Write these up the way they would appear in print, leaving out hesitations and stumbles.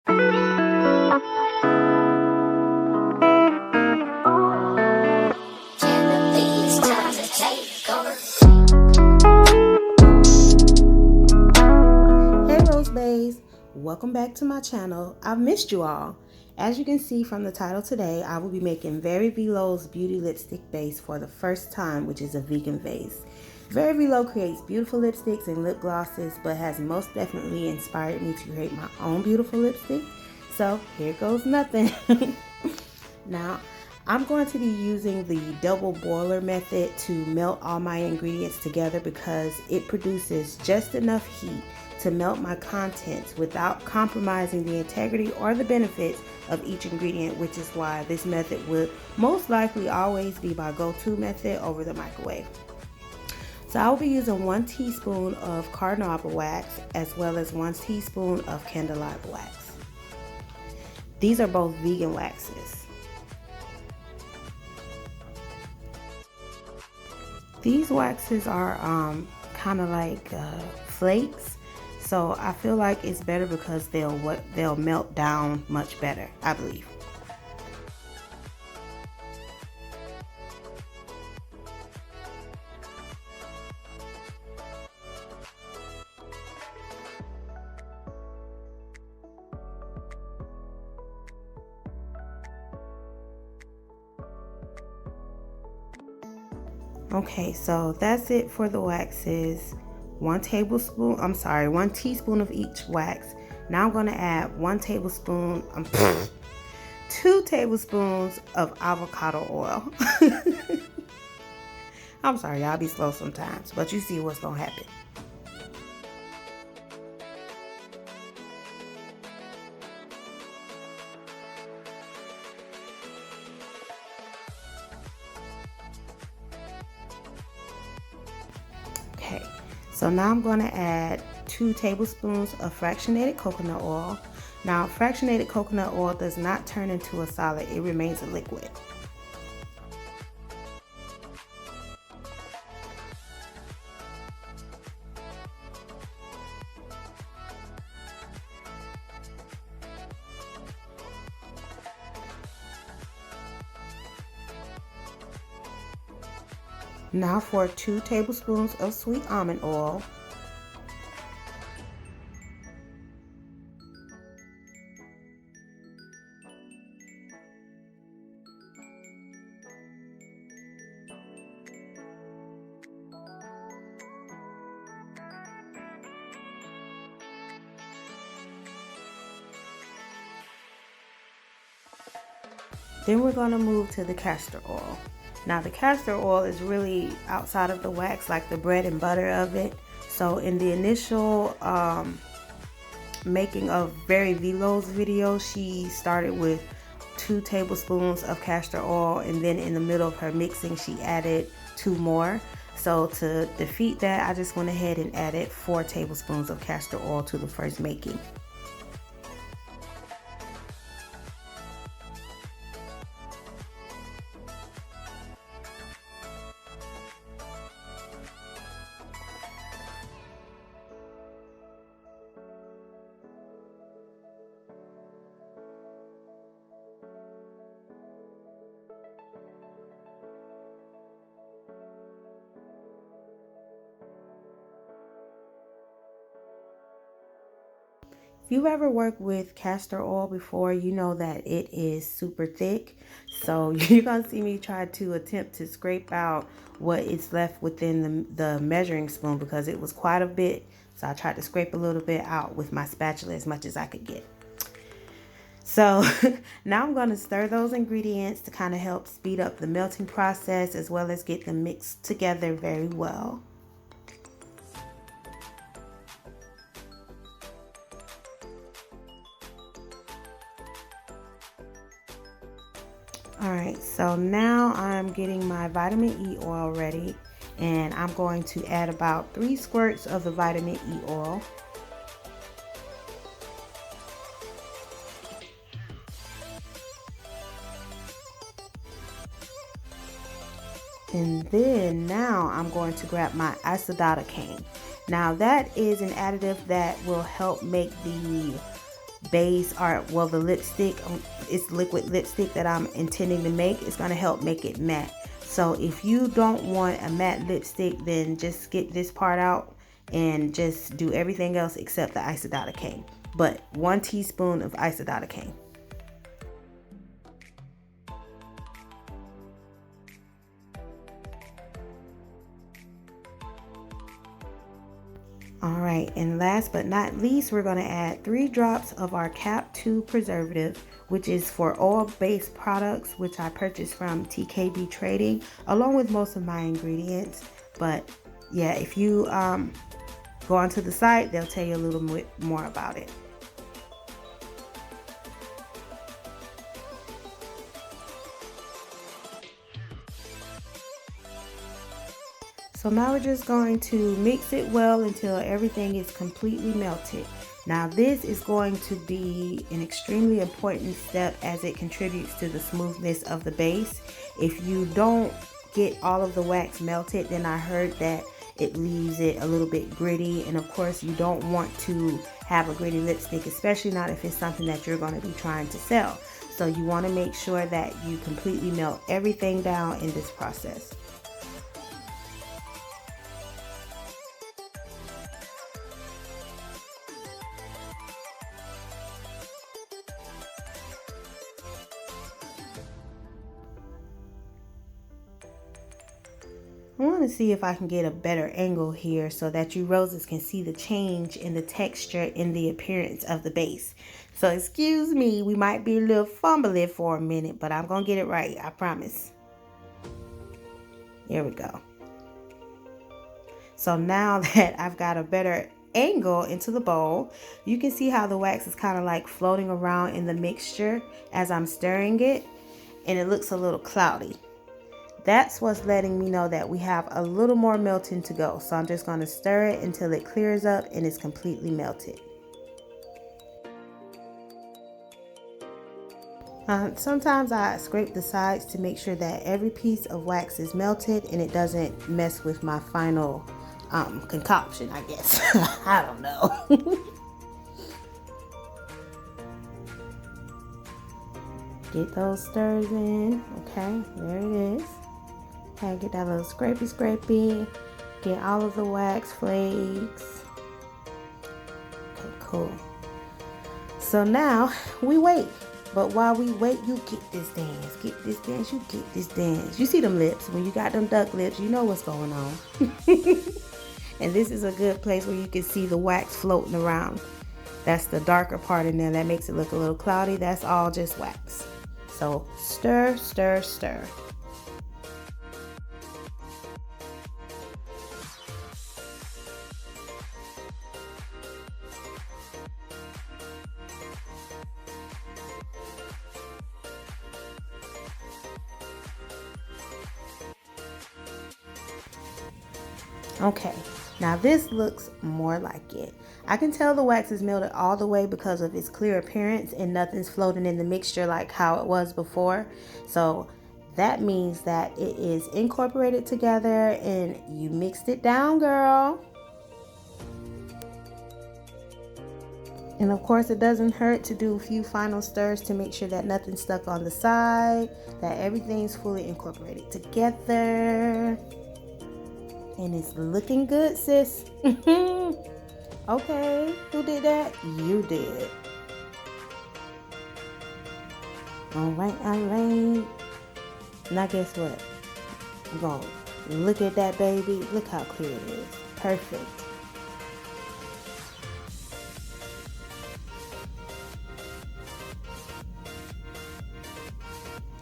Rose Baes, welcome back to my channel. I've missed you all. As you can see from the title today, I will be making Veelo's beauty lipstick base for the first time, which is a vegan base. Veelo creates beautiful lipsticks and lip glosses, but has most definitely inspired me to create my own beautiful lipstick. So here goes nothing. Now, I'm going to be using the double boiler method to melt all my ingredients together because it produces just enough heat to melt my contents without compromising the integrity or the benefits of each ingredient, which is why this method would most likely always be my go-to method over the microwave. So I will be using 1 teaspoon of cardinal apple wax as well as 1 teaspoon of candelabra wax. These are both vegan waxes. These waxes are kind of like flakes, so I feel like it's better because they'll melt down much better, I believe. Okay, so that's it for the waxes. 1 teaspoon of each wax. Now I'm going to add 2 tablespoons of avocado oil. I'm sorry, y'all be slow sometimes, but you see what's going to happen. Okay, so now I'm going to add 2 tablespoons of fractionated coconut oil. Now, fractionated coconut oil does not turn into a solid, it remains a liquid. Now for 2 tablespoons of sweet almond oil. Then we're going to move to the castor oil. Now the castor oil is really outside of the wax, like the bread and butter of it. So in the initial making of Veelo's video, she started with 2 tablespoons of castor oil, and then in the middle of her mixing she added 2 more. So to defeat that, I just went ahead and added 4 tablespoons of castor oil to the first making. If you've ever worked with castor oil before, you know that it is super thick. So you're going to see me try to attempt to scrape out what is left within the measuring spoon because it was quite a bit. So I tried to scrape a little bit out with my spatula as much as I could get. So now I'm going to stir those ingredients to kind of help speed up the melting process as well as get them mixed together very well. Alright, so now I'm getting my vitamin E oil ready, and I'm going to add about 3 squirts of the vitamin E oil. And then now I'm going to grab my isododocane. Now that is an additive that will help make the base, or well, the lipstick, it's liquid lipstick that I'm intending to make, is going to help make it matte. So if you don't want a matte lipstick, then just skip this part out and just do everything else except the isododicane. But 1 teaspoon of isododicane. Alright, and last but not least, we're going to add 3 drops of our Cap 2 preservative, which is for oil-based products, which I purchased from TKB Trading, along with most of my ingredients. But yeah, if you go onto the site, they'll tell you a little bit more about it. So now we're just going to mix it well until everything is completely melted. Now this is going to be an extremely important step as it contributes to the smoothness of the base. If you don't get all of the wax melted, then I heard that it leaves it a little bit gritty, and of course you don't want to have a gritty lipstick, especially not if it's something that you're going to be trying to sell. So you want to make sure that you completely melt everything down in this process. I want to see if I can get a better angle here so that you roses can see the change in the texture and the appearance of the base. So excuse me, we might be a little fumbly for a minute, but I'm going to get it right, I promise. Here we go. So now that I've got a better angle into the bowl, you can see how the wax is kind of like floating around in the mixture as I'm stirring it, and it looks a little cloudy. That's what's letting me know that we have a little more melting to go. So I'm just going to stir it until it clears up and it's completely melted. Sometimes I scrape the sides to make sure that every piece of wax is melted and it doesn't mess with my final concoction, I guess. I don't know. Get those stirs in. Okay, there it is. Okay, get that little scrapey. Get all of the wax flakes. Okay, cool. So now we wait. But while we wait, you get this dance. Get this dance, you get this dance. You see them lips. When you got them duck lips, you know what's going on. And this is a good place where you can see the wax floating around. That's the darker part in there that makes it look a little cloudy. That's all just wax. So stir, stir, stir. Okay, now this looks more like it. I can tell the wax is melted all the way because of its clear appearance and nothing's floating in the mixture like how it was before. So that means that it is incorporated together and you mixed it down, girl. And of course, it doesn't hurt to do a few final stirs to make sure that nothing's stuck on the side, that everything's fully incorporated together. And it's looking good, sis. Okay, who did that? You did. All right. Now guess what? I'm going to look at that baby. Look how clear it is. Perfect.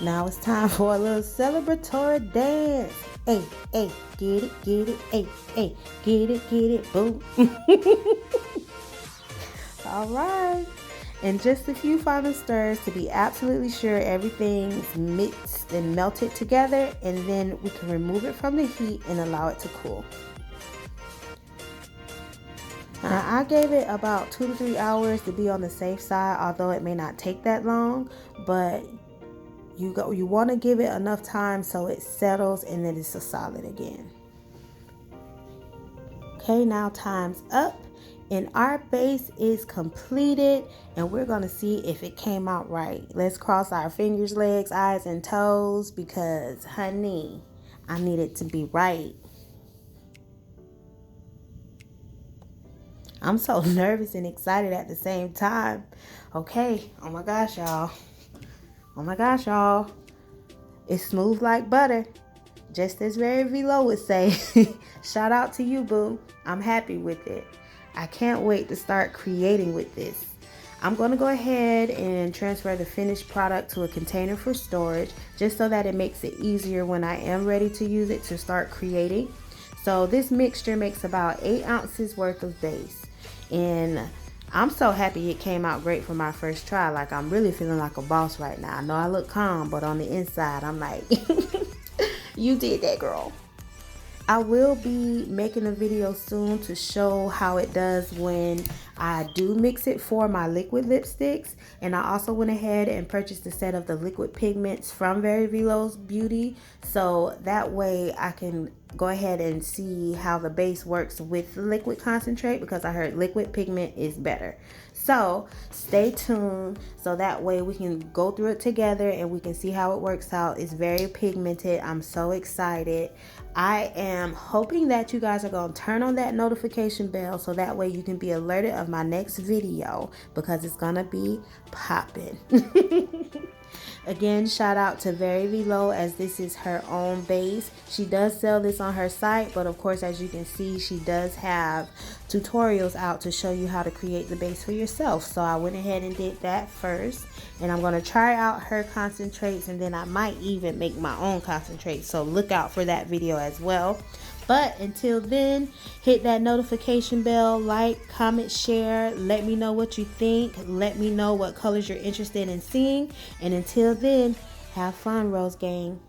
Now it's time for a little celebratory dance. Hey, hey, get it, hey, hey, get it, boom. All right. And just a few final stirs to be absolutely sure everything's mixed and melted together, and then we can remove it from the heat and allow it to cool. Now, I gave it about 2 to 3 hours to be on the safe side, although it may not take that long, but you want to give it enough time so it settles and then it's a solid again. Okay, now time's up, And our base is completed, and we're going to see if it came out right. Let's cross our fingers, legs, eyes, and toes because, honey, I need it to be right. I'm so nervous and excited at the same time. Okay, oh my gosh, y'all. Oh my gosh, y'all. It's smooth like butter. Just as Very Veelo would say. Shout out to you, boo. I'm happy with it. I can't wait to start creating with this. I'm going to go ahead and transfer the finished product to a container for storage, just so that it makes it easier when I am ready to use it to start creating. So this mixture makes about 8 ounces worth of base. And I'm so happy it came out great for my first try. Like, I'm really feeling like a boss right now. I know I look calm, but on the inside, I'm like, you did that, girl. I will be making a video soon to show how it does when I do mix it for my liquid lipsticks. And I also went ahead and purchased a set of the liquid pigments from Very Velo's Beauty. So that way I can go ahead and see how the base works with the liquid concentrate, because I heard liquid pigment is better. So stay tuned, so that way we can go through it together and we can see how it works out. It's very pigmented. I'm so excited. I am hoping that you guys are going to turn on that notification bell so that way you can be alerted of my next video, because it's going to be popping. Again, shout out to Very Veelo, as this is her own base. She does sell this on her site, but of course, as you can see, she does have tutorials out to show you how to create the base for yourself. So I went ahead and did that first, and I'm going to try out her concentrates, and then I might even make my own concentrates. So look out for that video as well. But until then, hit that notification bell, like, comment, share. Let me know what you think. Let me know what colors you're interested in seeing. And until then, have fun, Rose Gang.